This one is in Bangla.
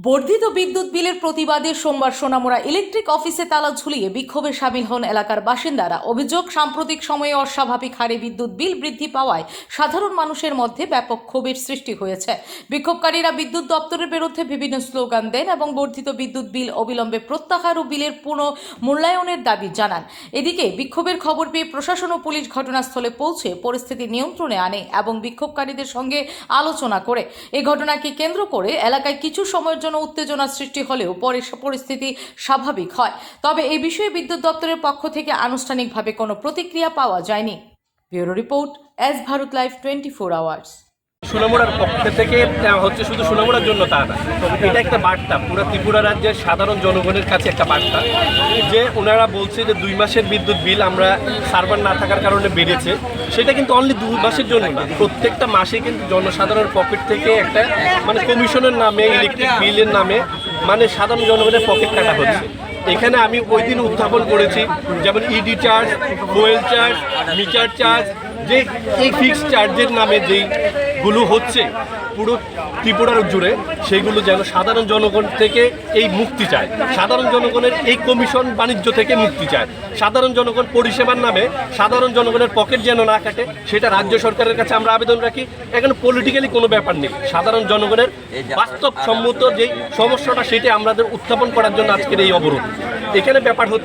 বর্ধিত বিদ্যুৎ বিলের প্রতিবাদে সোমবার সোনামুড়া ইলেকট্রিক অফিসে তালা ঝুলিয়ে বিক্ষোভে সামিল হন এলাকার বাসিন্দারা। অভিযোগ, সাম্প্রতিক সময়ে অস্বাভাবিক হারে বিদ্যুৎ বিল বৃদ্ধি পাওয়ায় সাধারণ মানুষের মধ্যে ব্যাপক ক্ষোভের সৃষ্টি হয়েছে। বিক্ষোভকারীরা বিদ্যুৎ দপ্তরের বিরুদ্ধে বিভিন্ন স্লোগান দেন এবং বর্ধিত বিদ্যুৎ বিল অবিলম্বে প্রত্যাহার ও বিলের পুনঃ মূল্যায়নের দাবি জানান। এদিকে বিক্ষোভের খবর পেয়ে প্রশাসন ও পুলিশ ঘটনাস্থলে পৌঁছে পরিস্থিতি নিয়ন্ত্রণে আনে এবং বিক্ষোভকারীদের সঙ্গে আলোচনা করে। এই ঘটনাকে কেন্দ্র করে এলাকায় কিছু সময়ের জন্য উত্তেজনা সৃষ্টি হলেও পরে পরিস্থিতি স্বাভাবিক হয়। তবে এই বিষয়ে বিদ্যুৎ দপ্তরের পক্ষ থেকে আনুষ্ঠানিকভাবে কোনো প্রতিক্রিয়া পাওয়া যায়নি। Bureau report, S Bharat live 24 hours. সোনামুড়ার পক্ষ থেকে হচ্ছে শুধু সোনামুড়ার জন্য তা না, এটা একটা বার্তা পুরো ত্রিপুরা রাজ্যের সাধারণ জনগণের কাছে একটা বার্তা যে ওনারা বলছে যে 2 মাসের বিদ্যুৎ বিল আমরা সার্ভার না থাকার কারণে বেড়েছে। সেটা কিন্তু অনলি 2 মাসের জন্য না, প্রত্যেকটা মাসে কিন্তু জনসাধারণের পকেট থেকে একটা কমিশনের নামে, ইলেকট্রিক বিলের নামে সাধারণ জনগণের পকেট কাটা হচ্ছে। এখানে আমি ওই দিন উত্থাপন করেছি যেমন ED charge, fuel charge, meter charge, যে এই ফিক্সড চার্জের নামে যেইগুলো হচ্ছে পুরো ত্রিপুরার জুড়ে, সেগুলো যেন সাধারণ জনগণ থেকে এই মুক্তি চায়, সাধারণ জনগণের এই কমিশন বাণিজ্য থেকে মুক্তি চায়, সাধারণ জনগণ পরিষেবার নামে সাধারণ জনগণের পকেট যেন না কাটে, সেটা রাজ্য সরকারের কাছে আমরা আবেদন রাখি। এখানে পলিটিক্যালি কোনো ব্যাপার নেই, সাধারণ জনগণের বাস্তবসম্মত যেই সমস্যাটা সেটা আমাদের উত্থাপন করার জন্য আজকের এই অবরোধ। এখানে ব্যাপার হচ্ছে